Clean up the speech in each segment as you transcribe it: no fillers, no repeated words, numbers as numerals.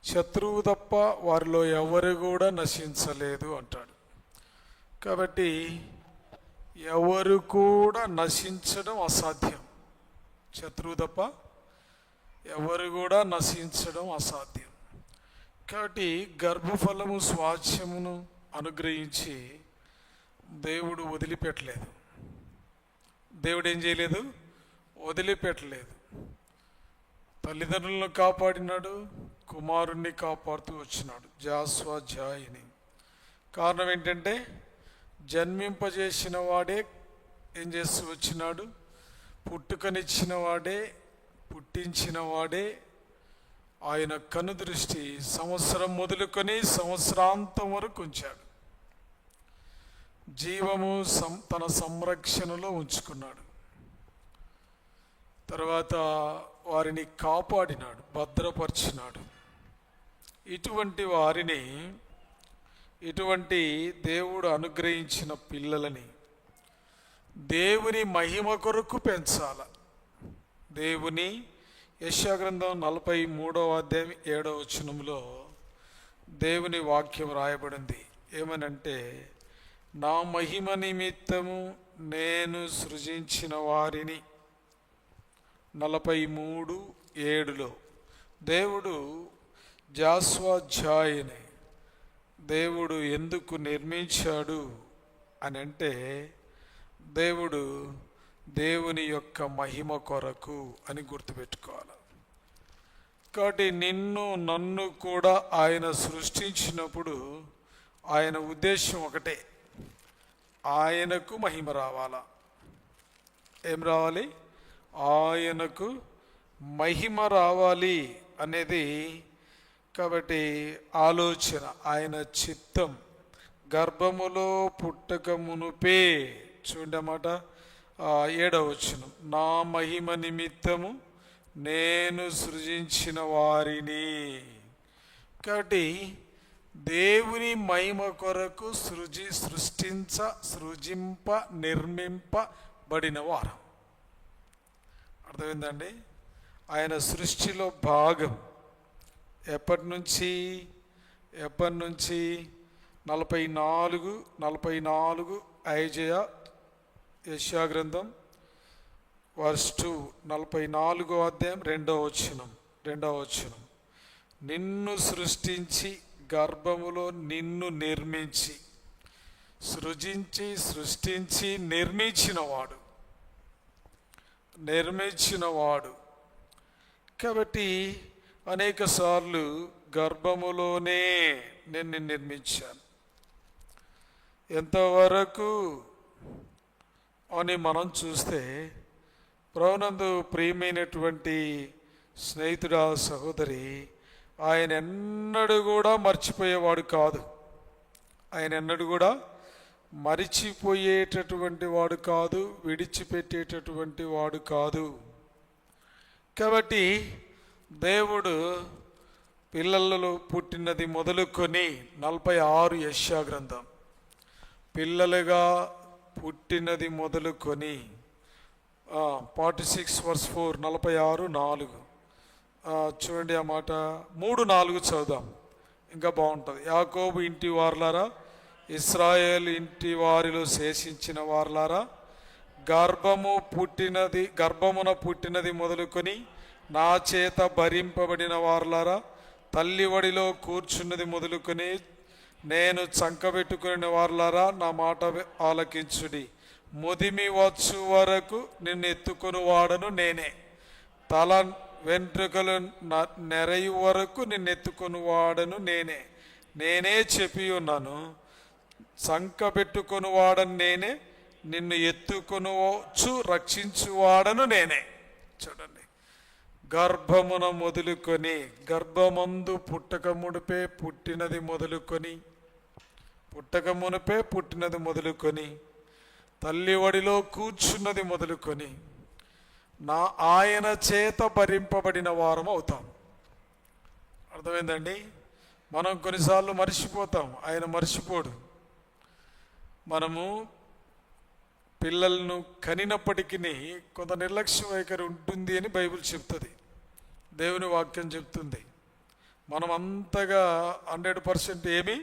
శత్రువు తప్ప వారిలో ఎవరు కూడా నశించలేదు అంటాడు. కాబట్టి ఎవరు కూడా నశించడం అసాధ్యం. శత్రువు తప్ప ఎవరు కూడా నశించడం అసాధ్యం. కాబట్టి గర్భఫలము స్వాస్థ్యమును అనుగ్రహించి దేవుడు వదిలిపెట్టలేదు. దేవుడు ఏం చేయలేదు? వదిలిపెట్టలేదు. తల్లిదండ్రులను కాపాడినాడు, కుమారుణ్ణి కాపాడుతూ వచ్చినాడు, జాస్వా జాయిని. కారణం ఏంటంటే జన్మింపజేసిన వాడే ఏం చేస్తూ వచ్చినాడు? పుట్టుకనిచ్చిన వాడే, పుట్టించిన వాడే. ఆయన కనుదృష్టి సంవత్సరం మొదలుకొని సంవత్సరాంతం వరకు ఉంచాడు. జీవము తన సంరక్షణలో ఉంచుకున్నాడు. తర్వాత వారిని కాపాడినాడు, భద్రపరిచినాడు. ఇటువంటి దేవుడు అనుగ్రహించిన పిల్లలని దేవుని మహిమ కొరకు పెంచాల. దేవుని యెషయా గ్రంథం 43వ అధ్యాయం 7వ వచనంలో దేవుని వాక్యం రాయబడింది. ఏమనంటే, నా మహిమ నిమిత్తము నేను సృజించిన వారిని. 43:7లో దేవుడు జాస్వా జాయిని దేవుడు ఎందుకు నిర్మించాడు అని అంటే, దేవుని యొక్క మహిమ కొరకు అని గుర్తుపెట్టుకోవాలి. కాబట్టి నిన్ను నన్ను కూడా ఆయన సృష్టించినప్పుడు ఆయన ఉద్దేశం ఒకటే, ఆయనకు మహిమ రావాలా. ఏం రావాలి? ఆయనకు మహిమ రావాలి అనేది. కాబట్టి ఆలోచన, ఆయన చిత్తం. గర్భములో పుట్టక మునుపే, చూడండి అన్నమాట 7వ వచనం, నా మహిమ నిమిత్తము నేను సృజించిన వారిని. కాబట్టి దేవుని మహిమ కొరకు సృజింప నిర్మింపబడిన వారు. అర్థమైందండి? ఆయన సృష్టిలో భాగం. ఎప్పటి నుంచి 44 యెషయా గ్రంథం వర్స్ 2, 44వ అధ్యాయం 2వ వచనం. నిన్ను సృష్టించి గర్భములో నిన్ను నిర్మించి, సృష్టించి నిర్మించినవాడు. కాబట్టి అనేక సార్లు గర్భములోనే నేను నిర్మించాను. ఎంతవరకు అని మనం చూస్తే, ప్రభునందు ప్రియమైనటువంటి స్నేహితుడా, సహోదరి, ఆయన ఎన్నడూ కూడా మర్చిపోయేవాడు కాదు. ఆయన ఎన్నడూ కూడా మరిచిపోయేటటువంటి వాడు కాదు, విడిచిపెట్టేటటువంటి వాడు కాదు. కాబట్టి దేవుడు పిల్లలలో పుట్టినది మొదలుకొని 46 యెషయా గ్రంథం, పిల్లలుగా పుట్టినది మొదలుకొని 46:4, 46:4 చూడండి. ఆ మాట 3:4 చదువుదాం, ఇంకా బాగుంటుంది. యాకోబు ఇంటి వారలారా, ఇశ్రాయేలు ఇంటి వారిలో శేషించిన వారలారా, గర్భమున పుట్టినది మొదలుకొని నా చేత భరింపబడిన వారలారా, తల్లివడిలో కూర్చున్నది మొదలుకొని నేను చంకబెట్టుకుని వారలారా, నా మాట ఆలకించుడి. ముదిమి వచ్చు వరకు నిన్ను ఎత్తుకొని వాడను నేనే, తల వెంట్రుకలు నెరయు వరకు నిన్ను ఎత్తుకొని వాడను నేనే చెప్పి ఉన్నాను. చంకబెట్టుకొని వాడను నేనే, నిన్ను ఎత్తుకొనవచ్చు రక్షించువాడను నేనే. చూడండి, గర్భమున మొదలుకొని, గర్భమందు పుట్టక మునిపే పుట్టినది మొదలుకొని తల్లి ఒడిలో కూర్చున్నది మొదలుకొని ఆయన చేత భరింపబడిన వారం అవుతాం. అర్థమైందండి? మనం కొన్నిసార్లు మర్చిపోతాం, ఆయన మర్చిపోడు. మనము పిల్లలను కనినప్పటికీ కొంత నిర్లక్ష్య వైఖరి ఉంటుంది అని బైబిల్ చెప్తుంది, దేవుని వాక్యం చెప్తుంది. మనం అంతగా 100% ఏమీ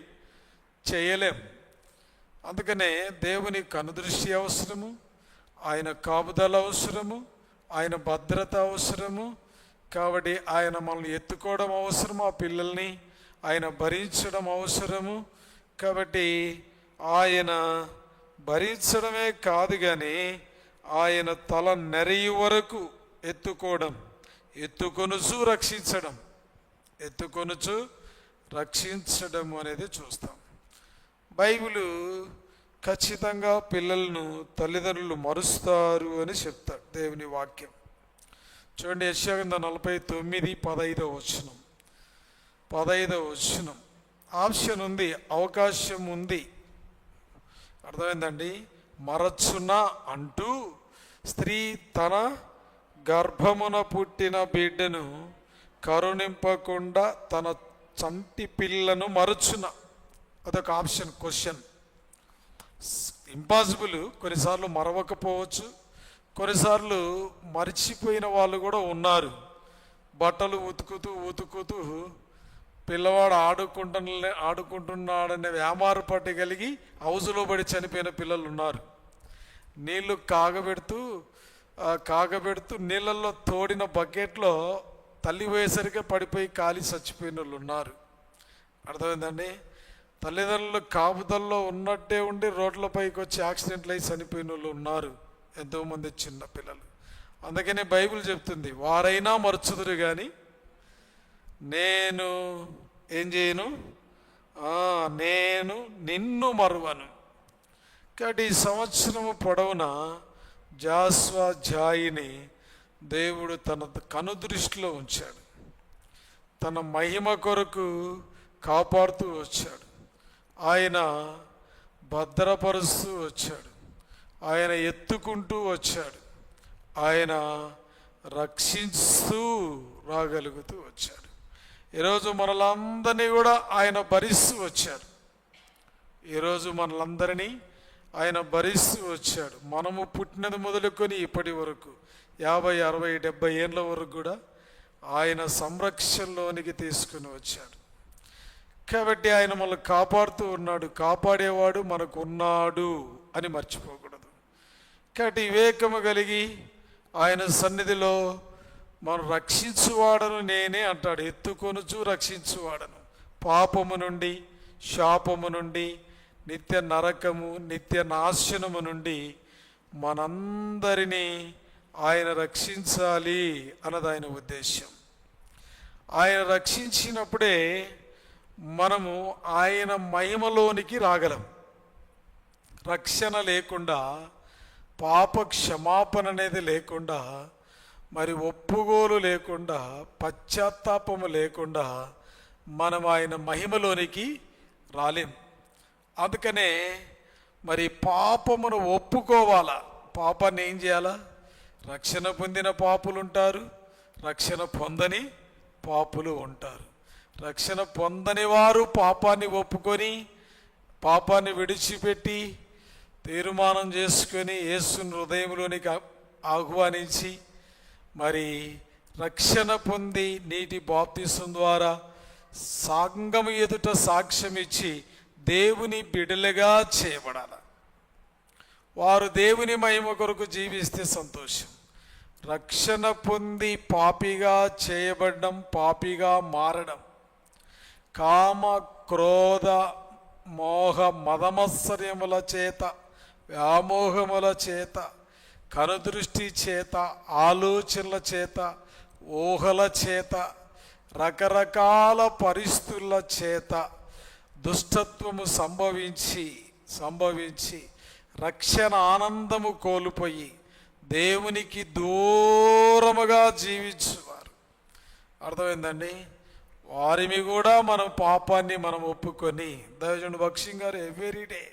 చేయలేం. అందుకనే దేవుని కనుదృష్టి అవసరము, ఆయన కాపుదల అవసరము, ఆయన భద్రత అవసరము. కాబట్టి ఆయన మనల్ని ఎత్తుకోవడం అవసరము, ఆ పిల్లల్ని ఆయన భరించడం అవసరము. కాబట్టి ఆయన భరించడమే కాదు కానీ ఆయన తల నెరయి వరకు ఎత్తుకోవడం, ఎత్తుకొనుచు రక్షించడం, ఎత్తుకొనుచు రక్షించడం అనేది చూస్తాం. బైబిలు ఖచ్చితంగా పిల్లలను తల్లిదండ్రులు మరుస్తారు అని చెప్తాడు దేవుని వాక్యం. చూడండి, యెషయా 49:15 వచనం. 15 వచనం ఆప్షన్ ఉంది, అవకాశం ఉంది. అర్థమైందండి? మరచునా అంటూ స్త్రీ తన గర్భమున పుట్టిన బిడ్డను కరుణింపకుండా తన చంటి పిల్లను మరచున. అదొక ఆప్షన్, క్వశ్చన్. ఇంపాసిబుల్. కొన్నిసార్లు మరవకపోవచ్చు, కొన్నిసార్లు మర్చిపోయిన వాళ్ళు కూడా ఉన్నారు. బట్టలు ఉతుకుతూ పిల్లవాడు ఆడుకుంటున్నాడనే వ్యామార పట్టి కలిగి హౌజులో పడి చనిపోయిన పిల్లలు ఉన్నారు. నీళ్లు కాగబెడుతూ నీళ్ళల్లో తోడిన బకెట్లో తల్లి పోయేసరికి పడిపోయి కాలి చచ్చిపోయిన వాళ్ళు ఉన్నారు. అర్థమైందండి? తల్లిదండ్రులు కాపుదల్లో ఉన్నట్టే ఉండి రోడ్లపైకి వచ్చి యాక్సిడెంట్లు అయి చనిపోయిన వాళ్ళు ఉన్నారు, ఎంతోమంది చిన్న పిల్లలు. అందుకనే బైబిల్ చెప్తుంది, వారైనా మర్చుదురు కానీ నేను ఏం చేయను, నేను నిన్ను మరువను. కాబట్టి ఈ సంవత్సరము పొడవునా జాస్వా జాయిని దేవుడు తన కనుదృష్టిలో ఉంచాడు. తన మహిమ కొరకు కాపాడుతూ వచ్చాడు. ఆయన భద్రపరుస్తూ వచ్చాడు. ఆయన ఎత్తుకుంటూ వచ్చాడు. ఆయన రక్షిస్తూ రాగలుగుతూ వచ్చాడు. ఈరోజు మనలందరినీ కూడా ఆయన భరిస్తూ వచ్చాడు. ఈరోజు మనలందరినీ ఆయన భరిస్తూ వచ్చాడు. మనము పుట్టినది మొదలుకొని ఇప్పటి వరకు 50, 60, 70 ఏళ్ళ వరకు కూడా ఆయన సంరక్షణలోనికి తీసుకుని వచ్చాడు. కాబట్టి ఆయన మనల్ని కాపాడుతూ ఉన్నాడు. కాపాడేవాడు మనకు ఉన్నాడు అని మర్చిపోకూడదు. కాబట్టి వివేకము కలిగి ఆయన సన్నిధిలో మనం రక్షించువాడను నేనే అంటాడు. ఎత్తుకొనుచు రక్షించువాడను, పాపము నుండి, శాపము నుండి, నిత్య నరకము, నిత్య నాశనము నుండి మనందరినీ ఆయన రక్షించాలి అన్నది ఆయన ఉద్దేశం. ఆయన రక్షించినప్పుడే మనము ఆయన మహిమలోనికి రాగలం. రక్షణ లేకుండా, పాప క్షమాపణ అనేది లేకుండా, మరి ఒప్పుకోలు లేకుండా, పశ్చాత్తాపము లేకుండా మనం ఆయన మహిమలోనికి రాలేం. అందుకనే మరి పాపమును ఒప్పుకోవాలా. పాపాన్ని ఏం చేయాలా? రక్షణ పొందిన పాపులు ఉంటారు, రక్షణ పొందని పాపులు ఉంటారు. రక్షణ పొందని వారు పాపాన్ని ఒప్పుకొని, పాపాన్ని విడిచిపెట్టి, తీర్మానం చేసుకొని యేసుని హృదయంలోనికి ఆహ్వానించి, మరి రక్షణ పొంది నీటి బాప్తిసం ద్వారా సంఘము ఎదుట సాక్ష్యం ఇచ్చి దేవుని బిడలుగా చేయబడాలి. వారు దేవుని మహిమ కొరకు జీవిస్తే సంతోషం. రక్షణ పొంది పాపిగా చేయబడడం, పాపిగా మారడం, కామ క్రోధ మోహ మదమత్సర్యముల చేత, వ్యామోహముల చేత, కనుదృష్టి చేత, ఆలోచనల చేత, ఊహల చేత, రకరకాల పరిస్థితుల చేత దుష్టత్వము సంభవించి రక్షణ ఆనందము కోల్పోయి దేవునికి దూరముగా జీవించేవారు. అర్థమైందండి? వారిని కూడా మనం పాపాన్ని మనం ఒప్పుకొని, దైవజనుడు భక్సింగ్ గారు ఎవ్రీడే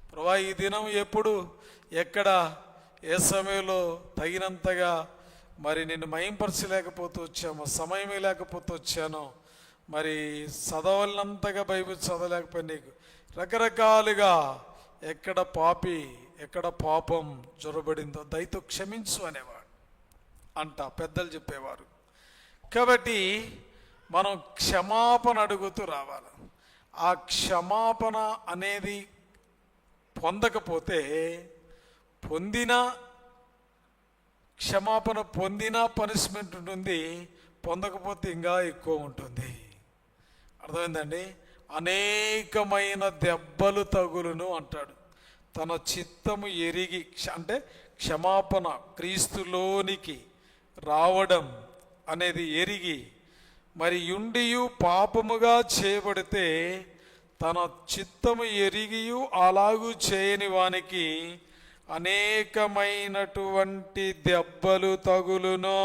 ప్రభా ఈ దినం ఎప్పుడు, ఎక్కడ, ఏ సమయంలో తగినంతగా మరి నిన్ను మయంపరచలేకపోతూ వచ్చామో, సమయమే లేకపోతూ వచ్చానో, మరి చదవలంతగా బైబిల్ చదవలేకపోయి నీకు రకరకాలుగా ఎక్కడ పాపి, ఎక్కడ పాపం జొరబడిందో దయతో క్షమించు అనేవాడు అంట పెద్దలు చెప్పేవారు. కాబట్టి మనం క్షమాపణ అడుగుతూ రావాలి. ఆ క్షమాపణ అనేది పొందకపోతే క్షమాపణ పొందినా పనిష్మెంట్ ఉంటుంది, పొందకపోతే ఇంకా ఎక్కువ ఉంటుంది. అర్థమైందండి? అనేకమైన దెబ్బలు తగులును అంటాడు. తన చిత్తము ఎరిగి అంటే క్షమాపణ క్రీస్తులోనికి రావడం అనేది ఎరిగి మరి యుండియు పాపముగా చేయబడితే తన చిత్తము ఎరిగియు అలాగూ చేయని వానికి అనేకమైనటువంటి దెబ్బలు తగులును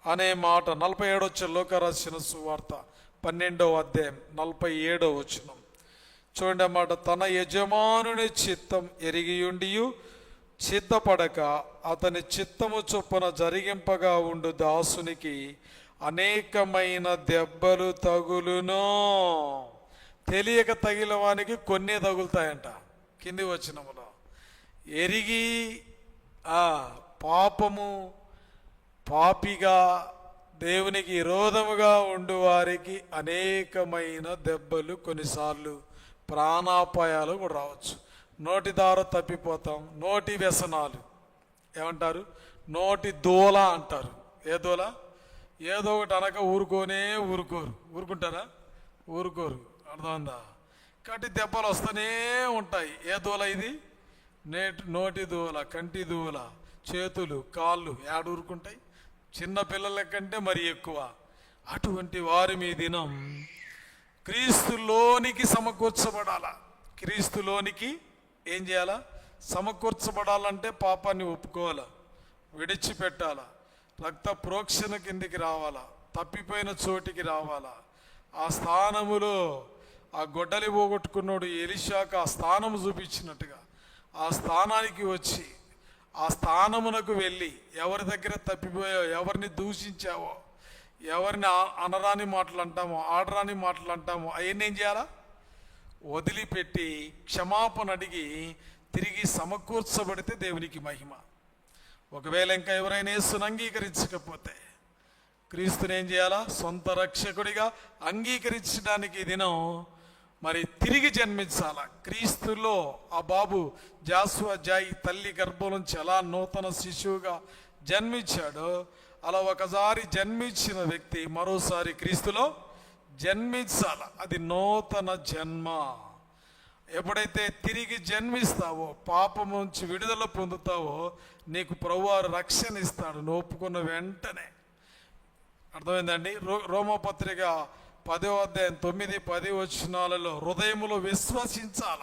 అనే మాట 47 లోక రాసిన సువార్త 12వ అధ్యాయం 47వ వచనం చూడండి అన్నమాట. తన యజమానుని చిత్తం ఎరిగియుండియు సిద్ధపడక అతని చిత్తము చొప్పున జరిగింపగా ఉండు దాసునికి అనేకమైన దెబ్బలు తగులును. తెలియక తగిలిన వానికి కొన్ని తగులుతాయంట. కింది వచనములో ఎరిగి పాపిగా దేవునికి విరోధముగా ఉండు వారికి అనేకమైన దెబ్బలు, కొన్నిసార్లు ప్రాణాపాయాలు కూడా రావచ్చు. నోటి దార తప్పిపోతాం. నోటి వ్యసనాలు ఏమంటారు? నోటి దూల అంటారు. ఏ దూల? ఏదో ఒకటి అనక ఊరుకుంటారా? ఊరుకోరు. అర్థమైందా? కాబట్టి దెబ్బలు వస్తూనే ఉంటాయి. ఏ దూల ఇది? నోటి దూల, కంటి దూల, చేతులు కాళ్ళు ఊరుకుంటాయి. చిన్న పిల్లల కంటే మరి ఎక్కువ. అటువంటి వారి మీ దినం క్రీస్తులోనికి సమకూర్చబడాలా. క్రీస్తులోనికి ఏం చేయాలా? సమకూర్చబడాలంటే పాపాన్ని ఒప్పుకోవాలా, విడిచిపెట్టాలా, రక్త ప్రోక్షణ కిందికి రావాలా, తప్పిపోయిన చోటికి రావాలా. ఆ స్థానములో ఆ గొడ్డలి పోగొట్టుకున్నాడు ఎలీషాకు ఆ స్థానము చూపించినట్టుగా ఆ స్థానానికి వచ్చి ఆ స్థానమునకు వెళ్ళి ఎవరి దగ్గర తప్పిపోయావో, ఎవరిని దూషించావో, ఎవరిని అనరాని మాటలు అంటామో, ఆడరాని మాటలు అంటామో అవన్నీ ఏం చేయాలా? వదిలిపెట్టి క్షమాపణ అడిగి తిరిగి సమకూర్చబడితే దేవునికి మహిమ. ఒకవేళ ఇంకా ఎవరైనా యేసుని అంగీకరించకపోతే క్రీస్తుని ఏం చేయాలా? సొంత రక్షకుడిగా అంగీకరించడానికి ఈ దినం మరి తిరిగి జన్మించాలా. క్రీస్తులో ఆ బాబు జాషువా జాయి తల్లి గర్భం నుంచి ఎలా నూతన శిశువుగా జన్మించాడో అలా ఒకసారి జన్మించిన వ్యక్తి మరోసారి క్రీస్తులో జన్మించాల. అది నూతన జన్మ. ఎప్పుడైతే తిరిగి జన్మిస్తావో, పాపం నుంచి విడుదల పొందుతావో, నీకు ప్రభువారు రక్షణ ఇస్తాడు నువ్వు ఒప్పుకున్న వెంటనే. అర్థమైందండి? రోమపత్రిక 10వ అధ్యాయం 9-10 వచనాలలో హృదయములో విశ్వసించాల.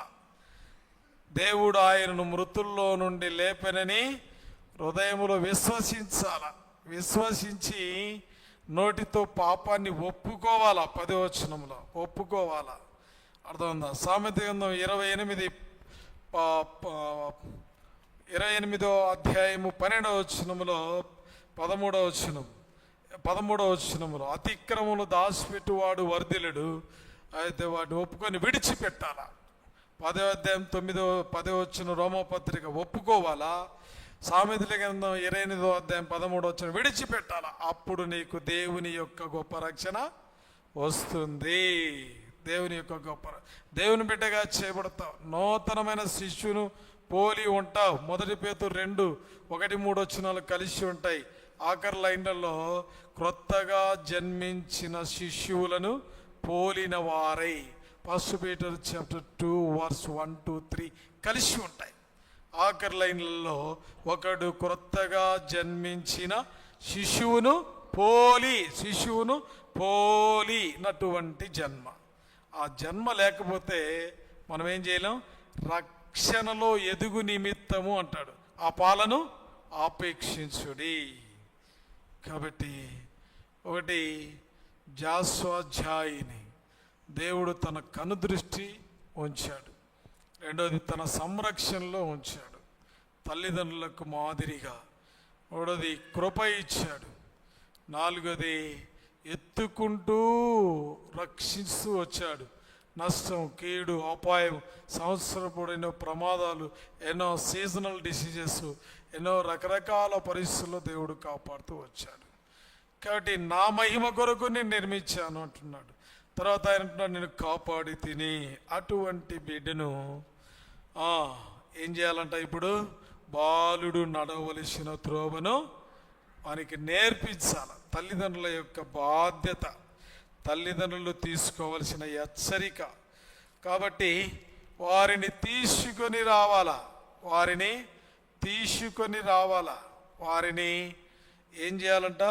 దేవుడు ఆయనను మృతుల్లో నుండి లేపెనని హృదయములో విశ్వసించాల. విశ్వసించి నోటితో పాపాన్ని ఒప్పుకోవాలా. 10వ వచనంలో ఒప్పుకోవాలా. అర్థమైందా? సామెత గ్రంథం 28వ అధ్యాయము 12వ వచనములో 13వ వచనములో అతిక్రమములు దాచిపెట్టువాడు వర్ధిల్లుడు, అయితే వాడిని ఒప్పుకొని విడిచిపెట్టాలా. 10వ అధ్యాయం 10వ వచనం రోమపత్రిక ఒప్పుకోవాలా. సామెతల గ్రంథం 28వ అధ్యాయం 13వ వచనం విడిచిపెట్టాలా. అప్పుడు నీకు దేవుని యొక్క గొప్ప రక్షణ వస్తుంది. దేవుని యొక్క దేవుని బిడ్డగా చేయబడతావు. నూతనమైన శిష్యును పోలి ఉంటావు. 1 పేతురు 2:1-3 వచనాలు కలిసి ఉంటాయి. ఆఖరి లైన్లలో క్రొత్తగా జన్మించిన శిష్యువులను పోలిన వారై 1 Peter 2:1-3 కలిసి ఉంటాయి. ఆఖరి లైన్లలో ఒకడు క్రొత్తగా జన్మించిన శిశువును పోలినటువంటి జన్మ. ఆ జన్మ లేకపోతే మనం ఏం చేయలేం. రక్షణలో ఎదుగు నిమిత్తము అంటాడు, ఆ పాలను ఆపేక్షించుడి. కాబట్టి ఒకటి జాషువా జాయిని దేవుడు తన కనుదృష్టి ఉంచాడు. రెండోది తన సంరక్షణలో ఉంచాడు, తల్లిదండ్రులకు మాదిరిగా. మూడోది కృప ఇచ్చాడు. నాలుగోది ఎత్తుకుంటూ రక్షిస్తూ వచ్చాడు. నష్టం, కీడు, అపాయం, సంవత్సరపు ఎన్నో ప్రమాదాలు, ఎన్నో సీజనల్ డిసీజెస్, ఎన్నో రకరకాల పరిస్థితుల్లో దేవుడు కాపాడుతూ వచ్చాడు. కాబట్టి నా మహిమ కొరకు నేను నిర్మించాను అంటున్నాడు. తర్వాత ఆయన అంటున్నాడు, నేను కాపాడి తిని. అటువంటి బిడ్డను ఏం చేయాలంట? ఇప్పుడు బాలుడు నడవలసిన త్రోవను వానికి నేర్పించాలి. తల్లిదండ్రుల యొక్క బాధ్యత, తల్లిదండ్రులు తీసుకోవలసిన హెచ్చరిక. కాబట్టి వారిని తీసుకొని రావాలా, వారిని తీసుకొని రావాలా, వారిని ఏం చేయాలంట?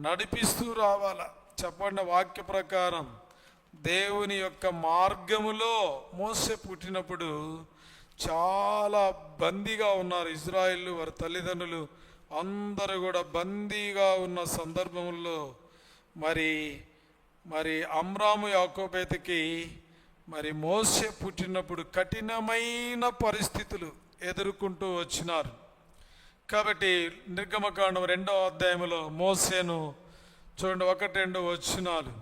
నడిపిస్తూ రావాలా. చెప్పండి, వాక్య ప్రకారం దేవుని యొక్క మార్గములో మోసే పుట్టినప్పుడు చాలా బందీగా ఉన్నారు ఇజ్రాయేలు. వారి తల్లిదండ్రులు అందరూ కూడా బందీగా ఉన్న సందర్భంలో మరి అమ్రాము యాకోబేతుకి మరి మోసే పుట్టినప్పుడు కఠినమైన పరిస్థితులు ఎదుర్కొంటూ వచ్చినారు. కాబట్టి నిర్గమకాండం 2వ అధ్యాయంలో మోసేను చూడండి, 1-2 వచనాలు.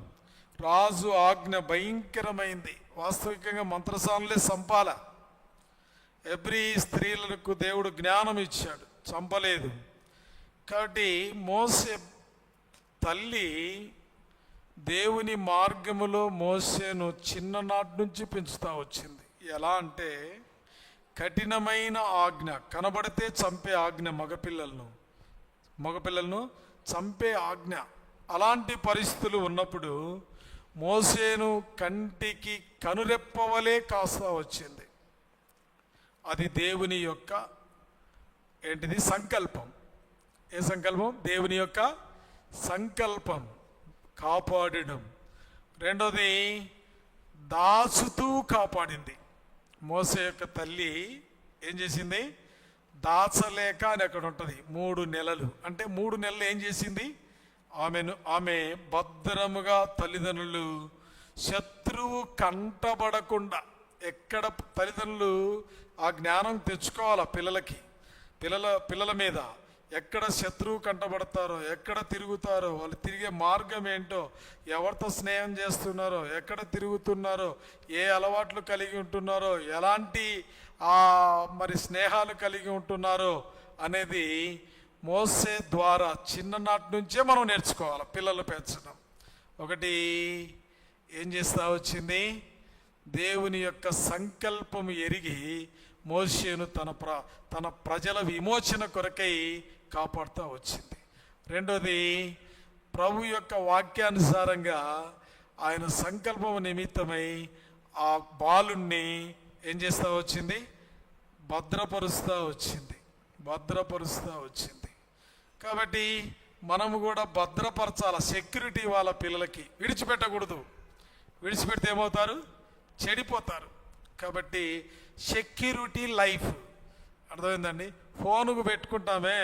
రాజు ఆజ్ఞ భయంకరమైంది. వాస్తవికంగా మంత్రసానులే చంపాల. ఎబ్రీ స్త్రీలకు దేవుడు జ్ఞానం ఇచ్చాడు, చంపలేదు. కాబట్టి మోసే తల్లి దేవుని మార్గములో మోసేను చిన్ననాటి నుంచి పెంచుతా వచ్చింది. ఎలా అంటే కఠినమైన ఆజ్ఞ, కనబడితే చంపే ఆజ్ఞ, మగపిల్లలను చంపే ఆజ్ఞ. అలాంటి పరిస్థితులు ఉన్నప్పుడు మోసేను కంటికి కనురెప్పవలే కాస్తా వచ్చింది. అది దేవుని యొక్క సంకల్పం. ఏ సంకల్పం? దేవుని యొక్క సంకల్పం, కాపాడడం. రెండోది, దాచుతూ కాపాడింది. మోసే యొక్క తల్లి ఏం చేసింది? దాచలేక అని అక్కడ ఉంటుంది 3 నెలలు. అంటే 3 నెలలు ఏం చేసింది? ఆమె భద్రముగా తల్లిదండ్రులు శత్రువు కంటబడకుండా, ఎక్కడ తల్లిదండ్రులు ఆ జ్ఞానం తెచ్చుకోవాలా పిల్లల మీద, ఎక్కడ శత్రువు కంటబడతారో, ఎక్కడ తిరుగుతారో, వాళ్ళు తిరిగే మార్గం ఏంటో, ఎవరితో స్నేహం చేస్తున్నారో, ఎక్కడ తిరుగుతున్నారో, ఏ అలవాట్లు కలిగి ఉంటున్నారో, ఎలాంటి మరి స్నేహాలు కలిగి ఉంటున్నారో అనేది మోసే ద్వారా చిన్ననాటి నుంచే మనం నేర్చుకోవాలి. పిల్లలు పెంచడం ఒకటి ఏం చేస్తా వచ్చింది? దేవుని యొక్క సంకల్పం ఎరిగి మోషేను తన ప్రజల విమోచన కొరకై కాపాడుతూ వచ్చింది. రెండోది, ప్రభు యొక్క వాక్యానుసారంగా ఆయన సంకల్పం నిమిత్తమై ఆ బాలుణ్ణి ఏం చేస్తూ వచ్చింది? భద్రపరుస్తూ వచ్చింది. కాబట్టి మనము కూడా భద్రపరచాల. సెక్యూరిటీ వాళ్ళ పిల్లలకి విడిచిపెట్టకూడదు. విడిచిపెడితే ఏమవుతారు? చెడిపోతారు. కాబట్టి సెక్యూరిటీ లైఫ్, అర్థమైందండి? ఫోన్కు పెట్టుకుంటామే,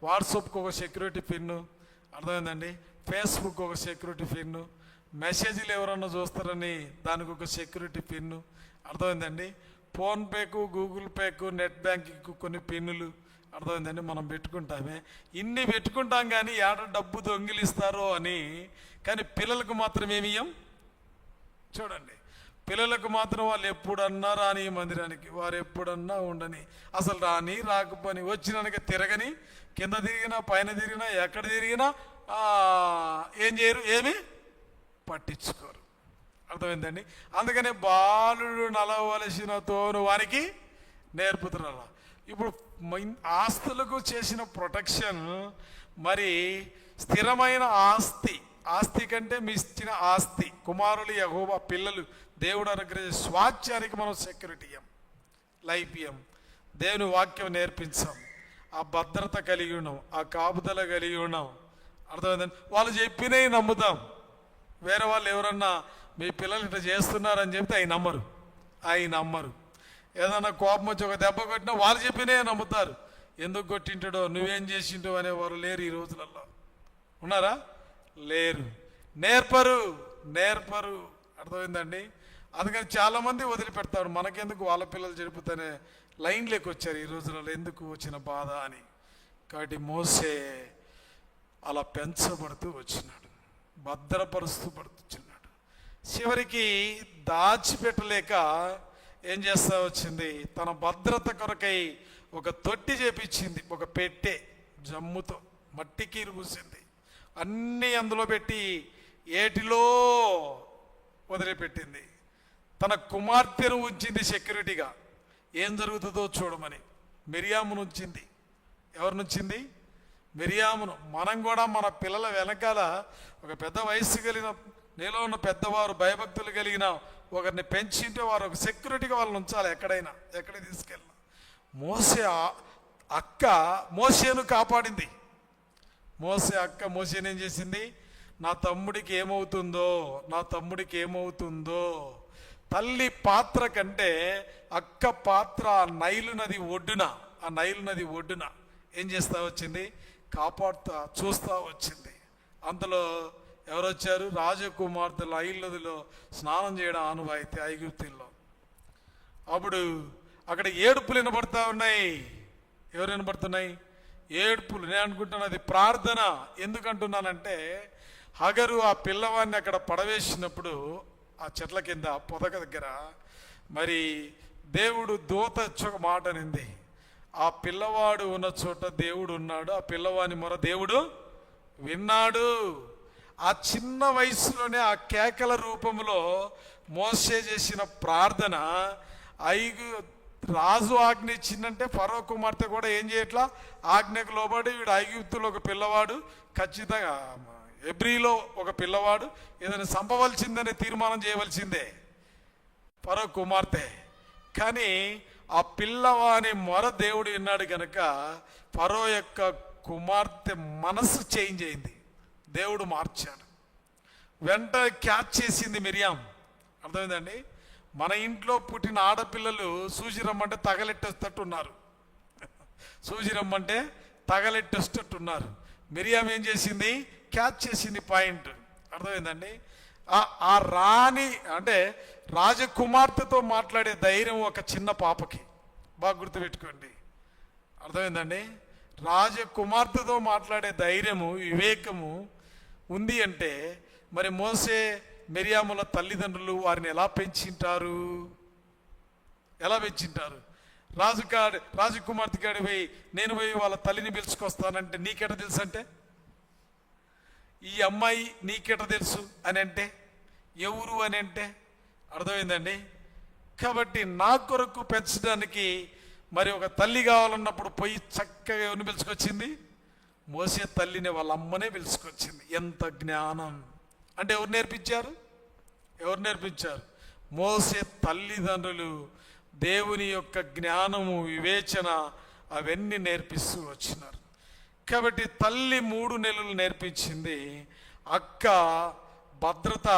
వాట్సాప్కి ఒక సెక్యూరిటీ పిన్ను, అర్థమైందండి? ఫేస్బుక్ ఒక సెక్యూరిటీ పిన్ను, మెసేజ్లు ఎవరన్నా చూస్తారని దానికి ఒక సెక్యూరిటీ పిన్ను, అర్థమైందండి? ఫోన్పేకు, గూగుల్ పేకు, నెట్ బ్యాంకింగ్కు కొన్ని పిన్నులు, అర్థమైందండి? మనం పెట్టుకుంటామే. ఇన్ని పెట్టుకుంటాం కానీ ఏడ డబ్బు దొంగిలిస్తారో అని. కానీ పిల్లలకు మాత్రం ఏమి ఇయ్యం. చూడండి, పిల్లలకు మాత్రం వాళ్ళు ఎప్పుడన్నా రాని మందిరానికి, వారు ఎప్పుడన్నా ఉండని, అసలు రాని రాకపోని, వచ్చినాక తిరగని, కింద తిరిగినా పైన తిరిగినా ఎక్కడ తిరిగినా ఏం చేయరు, ఏమి పట్టించుకోరు. అర్థమైందండి? అందుకనే బాలుడు నలవలసిన తోను వారికి నేర్పుతున్నారు. ఇప్పుడు ఆస్తులకు చేసిన ప్రొటెక్షన్, మరి స్థిరమైన ఆస్తి కంటే మించిన ఆస్తి. కుమారులు యెహోవా పిల్లలు దేవుడు అనుగ్రహించే స్వాస్థ్యానికి మనం సెక్యూరిటీ ఇయ్యం, లైఫ్ ఇయ్యం. దేవుని వాక్యం నేర్పించాం, ఆ భద్రత కలిగి ఉన్నాం, ఆ కాపుదల కలిగి ఉన్నాం. అర్థమైందండి? వాళ్ళు చెప్పినవి నమ్ముతాం. వేరే వాళ్ళు ఎవరన్నా మీ పిల్లలు ఇట్లా చేస్తున్నారని చెప్తే అవి నమ్మరు. ఏదన్నా కోపం వచ్చి ఒక దెబ్బ కొట్టినా వాళ్ళు చెప్పినవి నమ్ముతారు. ఎందుకు కొట్టింటాడో, నువ్వేం చేసింటో అనేవారు లేరు ఈ రోజులలో. ఉన్నారా? లేరు. నేర్పరు. అర్థమైందండి? అందుకని చాలామంది వదిలిపెడతాడు. మనకెందుకు, వాళ్ళ పిల్లలు చెడిపోతేనే లైన్లోకి వచ్చారు ఈ రోజులలో, ఎందుకు వచ్చిన బాధ అని. కాబట్టి మోసే అలా పెంచబడుతూ వచ్చినాడు, భద్రపరుస్తూ చివరికి దాచిపెట్టలేక ఏం చేస్తా వచ్చింది? తన భద్రత కొరకై ఒక తొట్టి చేపించింది, ఒక పెట్టె జమ్ముతో మట్టికి పూసింది. అన్నీ అందులో పెట్టి ఏటిలో వదిలిపెట్టింది. తన కుమార్తెను ఉంచింది సెక్యూరిటీగా, ఏం జరుగుతుందో చూడమని. మిరియామును ఉంచింది. ఎవరిని ఉంచింది? మిరియామును. మనం కూడా మన పిల్లల వెనకాల ఒక పెద్ద వయస్సు కలిగిన, నీలో ఉన్న పెద్దవారు, భయభక్తులు కలిగిన ఒకరిని పెంచింటే వారు ఒక సెక్యూరిటీగా వాళ్ళని ఉంచాలి. ఎక్కడికి తీసుకెళ్ళినా. మోసే అక్క మోసేను కాపాడింది. మోసే అక్క మోసేను ఏం చేసింది? నా తమ్ముడికి ఏమవుతుందో. తల్లి పాత్ర కంటే అక్క పాత్ర ఆ నైలు నది ఒడ్డున ఏం చేస్తా వచ్చింది? కాపాడుతా చూస్తా వచ్చింది. అందులో ఎవరు వచ్చారు? రాజకుమార్తెలు నైలు నదిలో స్నానం చేయడం ఆనవాయితీ ఐగుప్తుల్లో. అప్పుడు అక్కడ ఏడుపులు వినబడతా ఉన్నాయి. ఎవరు వినబడుతున్నాయి? ఏడుపులు. నేను అనుకుంటున్నాను అది ప్రార్థన. ఎందుకంటున్నానంటే హగరు ఆ పిల్లవాడిని అక్కడ పడవేసినప్పుడు ఆ చెట్ల కింద పొదక దగ్గర మరి దేవుడు దూత ఒక మాట అనింది, ఆ పిల్లవాడు ఉన్న చోట దేవుడు ఉన్నాడు, ఆ పిల్లవాని మొర దేవుడు విన్నాడు. ఆ చిన్న వయసులోనే ఆ కేకల రూపంలో మోసే చేసిన ప్రార్థన రాజు ఆజ్ఞ ఇచ్చిందంటే ఫరో కుమార్తె కూడా ఏం చేయట్లా, ఆజ్ఞకు లోబడి వీడు ఐగుప్తులో ఒక పిల్లవాడు, ఖచ్చితంగా ఎబ్రీలో ఒక పిల్లవాడు ఏదైనా సంపవలసిందని తీర్మానం చేయవలసిందే ఫరో కుమార్తె. కానీ ఆ పిల్లవాని మొర దేవుడు విన్నాడు కనుక ఫరో యొక్క కుమార్తె మనసు చేంజ్ అయింది, దేవుడు మార్చాడు. వెంటనే క్యాచ్ చేసింది మిరియాం. అర్థమైందండి? మన ఇంట్లో పుట్టిన ఆడపిల్లలు సూజి రమ్మంటే తగలెట్టేటట్టున్నారు. మిరియాం ఏం చేసింది? క్యాచ్ చేసింది పాయింట్. అర్థమైందండి? ఆ రాణి అంటే రాజకుమార్తెతో మాట్లాడే ధైర్యం ఒక చిన్న పాపకి, బాగా గుర్తుపెట్టుకోండి. అర్థమైందండి? రాజకుమార్తెతో మాట్లాడే ధైర్యము, వివేకము ఉంది అంటే మరి మోసే మిరియాముల తల్లిదండ్రులు వారిని ఎలా పెంచింటారు? రాజకుమార్తె కాడి పోయి నేను పోయి వాళ్ళ తల్లిని పిలుచుకొస్తానంటే నీకెట తెలుసు అంటే, ఈ అమ్మాయి నీకెట తెలుసు అని అంటే, ఎవరు అని అంటే, అర్థమైందండి? కాబట్టి నా కొరకు పెంచడానికి మరి ఒక తల్లి కావాలన్నప్పుడు పోయి చక్కగా ఎవరిని పిలుచుకొచ్చింది? మోసే తల్లిని వాళ్ళ అమ్మనే పిలుచుకొచ్చింది. ఎంత జ్ఞానం అంటే ఎవరు నేర్పించారు? మోసే తల్లిదండ్రులు దేవుని యొక్క జ్ఞానము, వివేచన అవన్నీ నేర్పిస్తూ వచ్చినారు. కాబట్టి తల్లి 3 నెలలు నేర్పించింది, అక్క భద్రత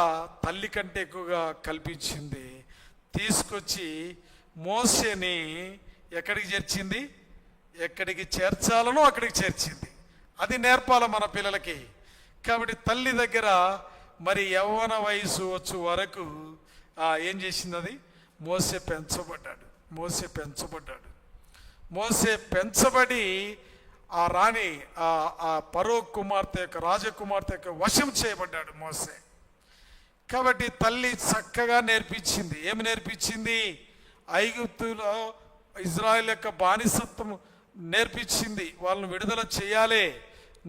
తల్లి కంటే ఎక్కువగా కల్పించింది. తీసుకొచ్చి మోసేని ఎక్కడికి చేర్చాలనో అక్కడికి చేర్చింది. అది నేర్పాల మన పిల్లలకి. కాబట్టి తల్లి దగ్గర మరి యవ్వన వయసు వచ్చు వరకు ఏం చేసింది? అది మోసే పెంచబడి ఆ రాణి ఆ ఫరో కుమార్తె యొక్క, రాజకుమార్తె యొక్క వశం చేయబడ్డాడు మోసే. కాబట్టి తల్లి చక్కగా నేర్పించింది. ఏమి నేర్పించింది? ఐగుప్తులో ఇజ్రాయెల్ యొక్క బానిసత్వం నేర్పించింది. వాళ్ళని విడుదల చేయాలి.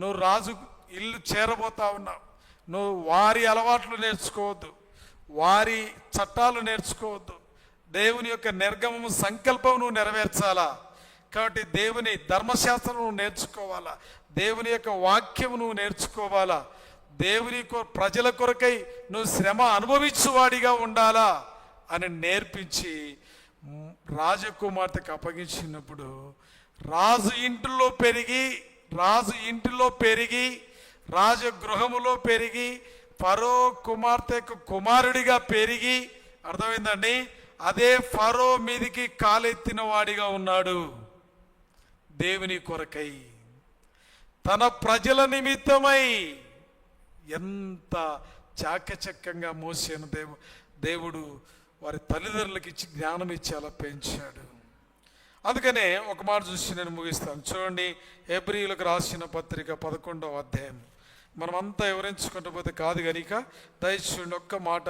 నువ్వు రాజు ఇల్లు చేరబోతా ఉన్నావు, నువ్వు వారి అలవాట్లు నేర్చుకోవద్దు, వారి చట్టాలు నేర్చుకోవద్దు, దేవుని యొక్క నిర్గమము సంకల్పం నువ్వు నెరవేర్చాలా. కాబట్టి దేవుని ధర్మశాస్త్రం నువ్వు నేర్చుకోవాలా, దేవుని యొక్క వాక్యం నువ్వు నేర్చుకోవాలా, దేవుని ప్రజల కొరకై నువ్వు శ్రమ అనుభవించువాడిగా ఉండాలా అని నేర్పించి రాజకుమార్తెకు అప్పగించినప్పుడు రాజు ఇంటిలో పెరిగి రాజగృహములో పెరిగి ఫరో కుమార్తెకు కుమారుడిగా పెరిగి, అర్థమైందండి? అదే ఫరో మీదికి కాలెత్తిన వాడిగా ఉన్నాడు. దేవుని కొరకై, తన ప్రజల నిమిత్తమై ఎంత చాకచక్యంగా మోసేను దేవుడు వారి తల్లిదండ్రులకి ఇచ్చి జ్ఞానం ఇచ్చి అలా పెంచాడు. అందుకనే ఒక మాట చూసి నేను ముగిస్తాను. చూడండి, హెబ్రీయులకు రాసిన పత్రిక 11వ అధ్యాయం. మనమంతా వివరించుకుంటూ పోతే కాదు కనుక దయచేయండి ఒక్క మాట.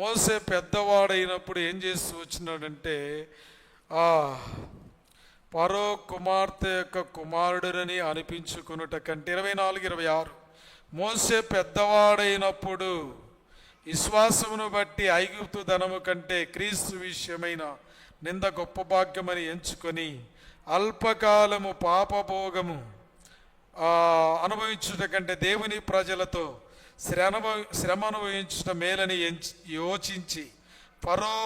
మోసే పెద్దవాడైనప్పుడు ఏం చేస్తూ వచ్చినాడంటే, ఫరో కుమార్తె యొక్క కుమారుడునని అనిపించుకున్నట కంటే 24-26 మోసే పెద్దవాడైనప్పుడు విశ్వాసమును బట్టి ఐగుప్తు ధనము కంటే క్రీస్తు విషయమైన నింద గొప్ప భాగ్యమని ఎంచుకొని అల్పకాలము పాపభోగము అనుభవించుట కంటే దేవుని ప్రజలతో శ్రమ అనుభవించుట మేలని యోచించి ఫరో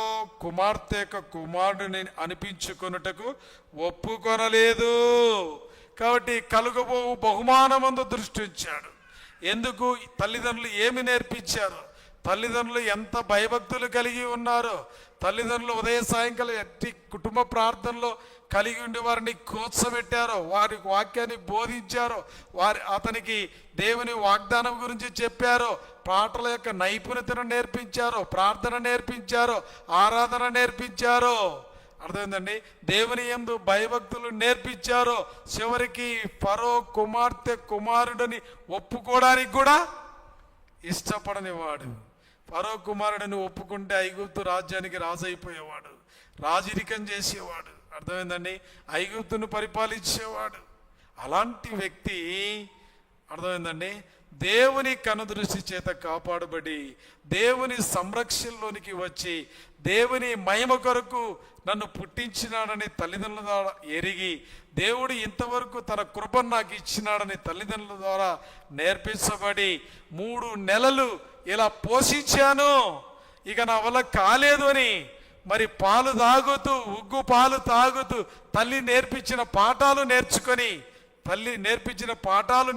కుమార్తె యొక్క కుమారుడిని అనిపించుకొనుటకు ఒప్పుకొనలేదు. కాబట్టి కలుగబో బహుమానమందు దృష్టి ఉంచాడు. ఎందుకు? తల్లిదండ్రులు ఏమి నేర్పించారు, తల్లిదండ్రులు ఎంత భయభక్తులు కలిగి ఉన్నారో, తల్లిదండ్రులు ఉదయ సాయంకాలం ఎట్టి కుటుంబ ప్రార్థనలో కలిగి ఉండి వారిని కూర్చోబెట్టారో, వారి వాక్యాన్ని బోధించారో, అతనికి దేవుని వాగ్దానం గురించి చెప్పారో, పాటల యొక్క నైపుణ్యతను నేర్పించారో, ప్రార్థన నేర్పించారో, ఆరాధన నేర్పించారో. అర్థమైందండి? దేవుని యందు భయభక్తులు నేర్పించారో. చివరికి ఫరో కుమార్తె కుమారుడిని ఒప్పుకోవడానికి కూడా ఇష్టపడని వాడు. ఫరో కుమారుడిని ఒప్పుకుంటే ఐగుప్తు రాజ్యానికి రాజు అయిపోయేవాడు, రాజరికం చేసేవాడు. అర్థమైందండి? ఐగుప్తును పరిపాలించేవాడు. అలాంటి వ్యక్తి, అర్థమైందండి, దేవుని కనుదృష్టి చేత కాపాడబడి దేవుని సంరక్షణలోనికి వచ్చి దేవుని మహిమ కొరకు నన్ను పుట్టించినాడని తల్లిదండ్రుల ద్వారా ఎరిగి, దేవుడు ఇంతవరకు తన కృపను నాకు ఇచ్చినాడని తల్లిదండ్రుల ద్వారా నేర్పించబడి 3 నెలలు ఇలా పోషించాను, ఇక నా వల్ల కాలేదు అని మరి పాలు తాగుతూ, ఉగ్గు పాలు తాగుతూ తల్లి నేర్పించిన పాఠాలు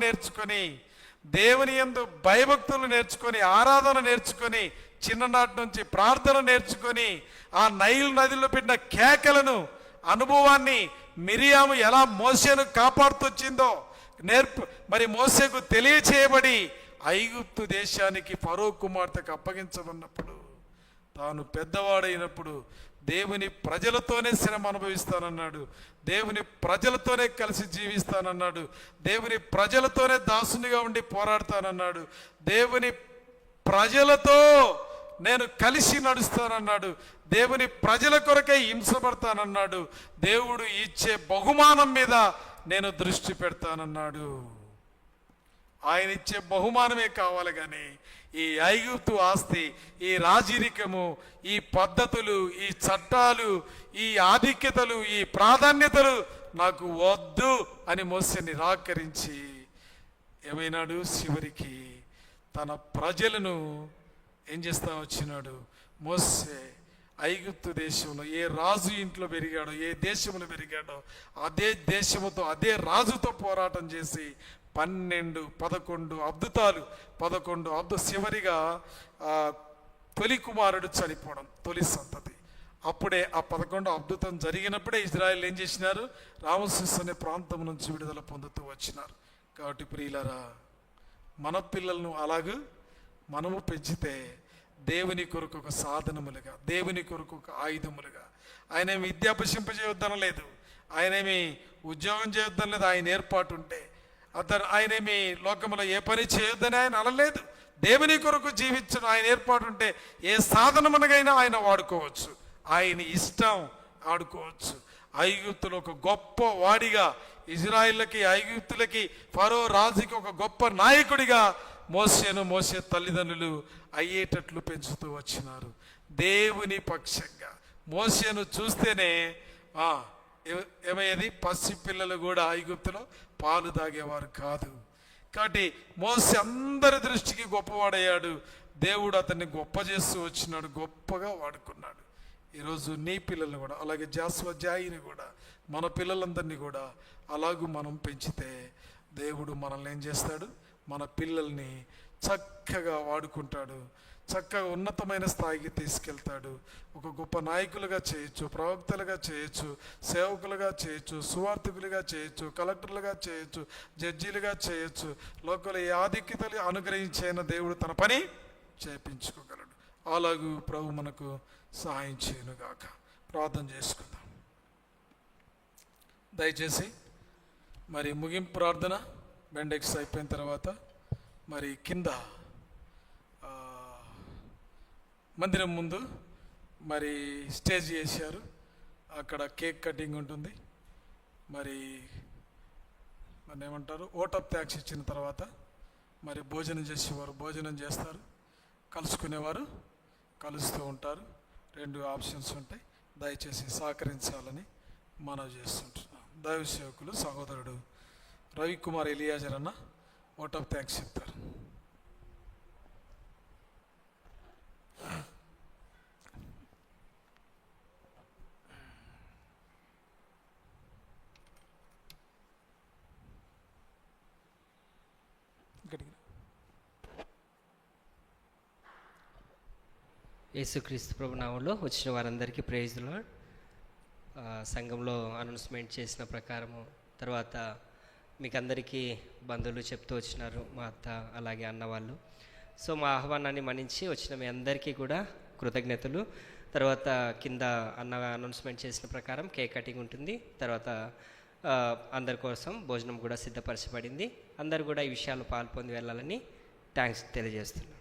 నేర్చుకొని దేవుని యందు భయభక్తులు నేర్చుకొని, ఆరాధన నేర్చుకొని, చిన్ననాటి నుంచి ప్రార్థన నేర్చుకొని, ఆ నైల్ నదిలో పెట్టిన కేకలను, అనుభవాన్ని, మిరియాము ఎలా మోసేను కాపాడుతొచ్చిందో మరి మోసేకు తెలియచేయబడి ఐగుప్తు దేశానికి ఫరో కుమార్తెకు అప్పగించబడినప్పుడు, తాను పెద్దవాడైనప్పుడు దేవుని ప్రజలతోనే శ్రమ అనుభవిస్తానన్నాడు, దేవుని ప్రజలతోనే కలిసి జీవిస్తానన్నాడు, దేవుని ప్రజలతోనే దాసునిగా ఉండి పోరాడతానన్నాడు, దేవుని ప్రజలతో నేను కలిసి నడుస్తానన్నాడు, దేవుని ప్రజల కొరకే హింసపడతానన్నాడు, దేవుడు ఇచ్చే బహుమానం మీద నేను దృష్టి పెడతానన్నాడు. ఆయన ఇచ్చే బహుమానమే కావాలి కానీ ఈ ఐగుప్తు ఆస్తి, ఈ రాజరికము, ఈ పద్ధతులు, ఈ చట్టాలు, ఈ ఆధిక్యతలు, ఈ ప్రాధాన్యతలు నాకు వద్దు అని మోసే నిరాకరించి ఏమైనాడు? చివరికి తన ప్రజలను ఏం చేస్తా వచ్చినాడు? మోసే ఐగుప్తు దేశంలో ఏ రాజు ఇంట్లో పెరిగాడో, ఏ దేశంలో పెరిగాడో అదే దేశముతో, అదే రాజుతో పోరాటం చేసి 11 అద్భుతాలు, 11 చివరిగా తొలి కుమారుడు చనిపోవడం, తొలి సంతతి. అప్పుడే ఆ 11 అద్భుతం జరిగినప్పుడే ఇజ్రాయెల్ ఏం చేసినారు? రామశిస్ అనే ప్రాంతం నుంచి విడుదల పొందుతూ వచ్చినారు. కాబట్టి ప్రియులారా, మన పిల్లలను అలాగూ మనము పెంచితే దేవుని కొరకు ఒక సాధనములుగా, దేవుని కొరకు ఒక ఆయుధములుగా, ఆయన ఏమి విద్యాభ్యసింపజేయొద్దనలేదు, ఆయనేమి ఉద్యోగం చేయొద్దనలేదు. ఆయన ఏర్పాటు ఉంటే ఆయనేమి లోకంలో ఏ పని చేయొద్దని ఆయన అనలేదు. దేవుని కొరకు జీవించడం ఆయన ఏర్పాటు ఉంటే ఏ సాధనమునగైనా ఆయన వాడుకోవచ్చు, ఆయన ఇష్టం ఆడుకోవచ్చు. ఐగుప్తులో ఒక గొప్ప వాడిగా, ఇజ్రాయిల్లకి, ఐగుప్తులకి, ఫరో రాజుకి ఒక గొప్ప నాయకుడిగా మోసే తల్లిదండ్రులు అయ్యేటట్లు పెంచుతూ వచ్చినారు. దేవుని పక్షంగా మోసేను చూస్తేనే ఏమయ్యేది? పసి పిల్లలు కూడా ఐగుప్తులో పాలు తాగేవారు కాదు. కాబట్టి మోసే అందరి దృష్టికి గొప్పవాడయ్యాడు. దేవుడు అతన్ని గొప్ప చేస్తూ వచ్చినాడు, గొప్పగా వాడుకున్నాడు. ఈరోజు నీ పిల్లల్ని కూడా అలాగే జాయిని కూడా, మన పిల్లలందరినీ కూడా అలాగూ మనం పెంచితే దేవుడు మనల్ని ఏం చేస్తాడు? మన పిల్లల్ని చక్కగా వాడుకుంటాడు, చక్కగా ఉన్నతమైన స్థాయికి తీసుకెళ్తాడు. ఒక గొప్ప నాయకులుగా చేయొచ్చు, ప్రవక్తలుగా చేయొచ్చు, సేవకులుగా చేయొచ్చు, సువార్థికులుగా చేయొచ్చు, కలెక్టర్లుగా చేయొచ్చు, జడ్జీలుగా చేయొచ్చు. లోకంలో ఏ ఆధిక్యతలు అనుగ్రహించైన దేవుడు తన పని చేయించుకోగలడు. అలాగూ ప్రభు మనకు సహాయం చేయనుగాక. ప్రార్థన చేసుకుందాం. దయచేసి మరి ముగింపు ప్రార్థన బెండెక్స్ అయిపోయిన తర్వాత మరి కింద మందిరం ముందు మరి స్టేజ్ చేశారు, అక్కడ కేక్ కటింగ్ ఉంటుంది. మరి ఏమంటారు, ఓట్ ఆఫ్ థ్యాంక్స్ ఇచ్చిన తర్వాత మరి భోజనం చేసేవారు భోజనం చేస్తారు, కలుసుకునేవారు కలుస్తూ ఉంటారు. 2 ఆప్షన్స్ ఉంటాయి. దయచేసి సహకరించాలని మనవి చేస్తుంటున్నాం. దైవ సేవకులు సహోదరుడు రవికుమార్ ఎలియాజర్ అన్న ఓట్ ఆఫ్ థ్యాంక్స్ చెప్తారు. యేసుక్రీస్తు ప్రభు నామంలో వచ్చిన వారందరికీ ప్రైజ్ ది లార్డ్. సంఘంలో అనౌన్స్మెంట్ చేసిన ప్రకారము తర్వాత మీకు అందరికీ బంధువులు చెప్తూ వచ్చినారు, మా అత్త అలాగే అన్నవాళ్ళు. సో మా ఆహ్వానాన్ని మన్నించి వచ్చిన మీ అందరికీ కూడా కృతజ్ఞతలు. తర్వాత కింద అన్న అనౌన్స్మెంట్ చేసిన ప్రకారం కేక్ కటింగ్ ఉంటుంది. తర్వాత అందరి కోసం భోజనం కూడా సిద్ధపరచబడింది. అందరు కూడా ఈ విషయాలు పాల్పొంది వెళ్ళాలని థ్యాంక్స్ తెలియజేస్తున్నాను.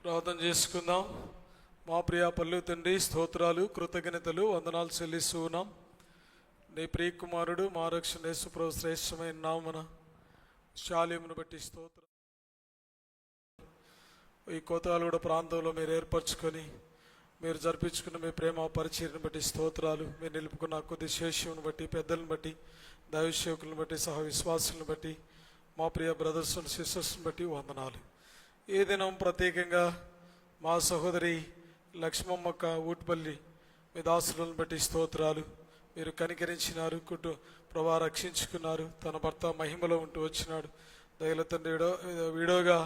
ప్రార్థన చేసుకుందాం. మా ప్రియ పల్లు తండ్రి, స్తోత్రాలు కృతజ్ఞతలు వందనాలు చెల్లిస్తూ ఉన్నాం. నీ ప్రియ కుమారుడు మా రక్షణ యేసు ప్రభు శ్రేష్టమైన నామమున శాల్యమును బట్టి స్తోత్రం. ఈ కోతవాలగూడ ప్రాంతంలో మీరు ఏర్పరచుకొని మీరు జరిపించుకున్న మీ ప్రేమ పరిచర్యను బట్టి స్తోత్రాలు. మీరు నిలుపుకున్న కొద్ది శేషమును బట్టి, పెద్దలను బట్టి, దైవ సేవకులను బట్టి, సహ విశ్వాసులను బట్టి, మా ప్రియ బ్రదర్స్ అండ్ సిస్టర్స్ని బట్టి వందనాలు. ఈ దినం ప్రత్యేకంగా మా సహోదరి లక్ష్మమ్మక్క ఊట్పల్లి మీ దాసులను బట్టి స్తోత్రాలు. మీరు కనికరించినారు, ప్రభా రక్షించుకున్నారు. తన భర్త మహిమలో ఉంటూ వచ్చినాడు. దయల తండ్రి విడోగా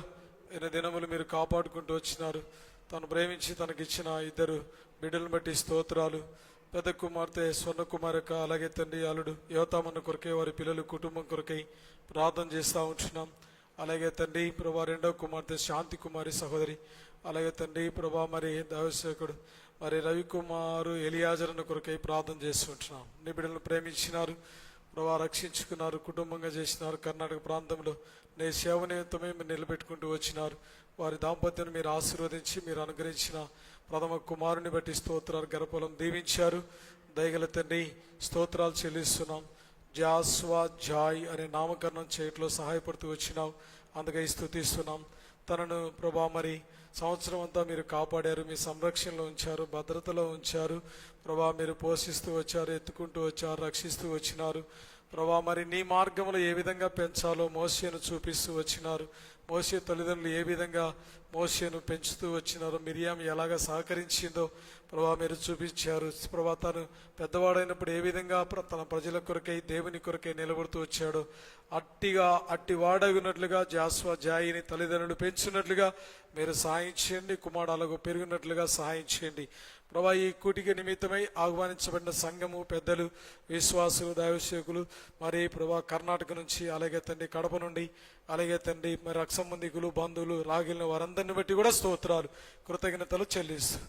ఈయన దినములు మీరు కాపాడుకుంటూ వచ్చినారు. తను ప్రేమించి తనకిచ్చిన 2 బిడ్డలను బట్టి స్తోత్రాలు. పెద్ద కుమార్తె స్వర్ణ కుమారక, అలాగే తండ్రి అల్లుడు యువతామన్న కొరకై, వారి పిల్లలు కుటుంబం కొరకై ప్రార్థన చేస్తూ ఉంటున్నాం. అలాగే తండ్రి ప్రభా 2వ కుమార్తె శాంతి కుమారి సహోదరి, అలాగే తండ్రి ప్రభా మరి దైవసేవకుడు మరి రవికుమారు ఎలియాజర్ను కొరకై ప్రార్థన చేస్తుంటున్నాం. నీ బిడ్డలను ప్రేమించినారు ప్రభా, రక్షించుకున్నారు, కుటుంబంగా చేసినారు. కర్ణాటక ప్రాంతంలో నీ సేవ నిమిత్తమే మీరు నిలబెట్టుకుంటూ వచ్చినారు. వారి దాంపత్యాన్ని మీరు ఆశీర్వదించి మీరు అనుగ్రహించిన ప్రథమ కుమారుని బట్టి స్తోత్రాలు. గర్భఫలం దీవించారు. దయగల తండ్రి స్తోత్రాలు చెల్లిస్తున్నాం. జాస్వా జాయ్ అనే నామకరణం చేయట్లో సహాయపడుతూ వచ్చినావు, అందుకై స్తుతిస్తున్నాం. తనను ప్రభా మరి సంవత్సరం అంతా మీరు కాపాడారు, మీ సంరక్షణలో ఉంచారు, భద్రతలో ఉంచారు ప్రభా. మీరు పోషిస్తూ వచ్చారు, ఎత్తుకుంటూ వచ్చారు, రక్షిస్తూ వచ్చినారు ప్రభా. మరి నీ మార్గంలో ఏ విధంగా పెంచాలో మోషేను చూపిస్తూ వచ్చినారు. మోషే తల్లిదండ్రులు ఏ విధంగా మోషేను పెంచుతూ వచ్చినారో, మిరియాం ఎలాగ సహకరించిందో ప్రభా మీరు చూపించారు ప్రభా. తను పెద్దవాడైనప్పుడు ఏ విధంగా తన ప్రజల కొరకై, దేవుని కొరకై నిలబడుతూ వచ్చాడో అట్టి వాడగినట్లుగా జాస్వా జాయిని తల్లిదండ్రులు పెంచినట్లుగా మీరు సహాయం చేయండి. కుమారులకు పెరిగినట్లుగా సహాయం చేయండి ప్రభా. ఈ కూటికి నిమిత్తమై ఆహ్వానించబడిన సంఘము, పెద్దలు, విశ్వాసులు, దైవసేవకులు మరి ప్రభా కర్ణాటక నుంచి, అలాగే తండ్రి కడప నుండి, అలాగే తండ్రి మరి రక్ష సంబంధికులు, బంధువులు, రాగిలిన వారందరిని బట్టి కూడా స్తోత్రాలు కృతజ్ఞతలు చెల్లిస్తూ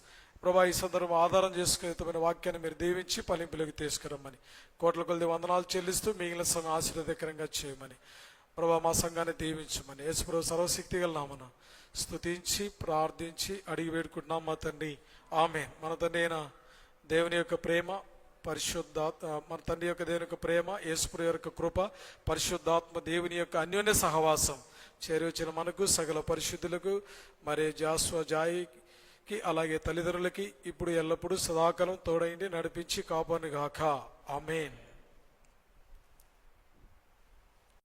ప్రభా ఈ సందర్భం ఆధారం చేసుకునే వాక్యాన్ని మీరు దీవించి ఫలింపులోకి తీసుకురమ్మని కోట్ల కొలది వందనాలు చెల్లిస్తూ మిగిలిన సంఘం ఆశీర్వాదకరంగా చేయమని ప్రభా మా సంఘాన్ని దీవించమని యేసు ప్రభు సర్వశక్తి గల నామమున స్తుతించి ప్రార్థించి అడిగి వేడుకుంటున్నాం మా తండ్రి, ఆమేన్. మన తండ్రి అయిన దేవుని యొక్క ప్రేమ, మన తండ్రి యొక్క దేవుని యొక్క ప్రేమ, యేసు ప్రభు యొక్క కృప, పరిశుద్ధాత్మ దేవుని యొక్క అన్యోన్య సహవాసం చేరువచ్చిన మనకు, సకల పరిశుద్ధులకు, మరి జాస్వా జాయికి, అలాగే తల్లిదండ్రులకి ఇప్పుడు ఎల్లప్పుడూ సదాకాలం తోడైండి నడిపించి కాపాడును గాక. ఆమేన్.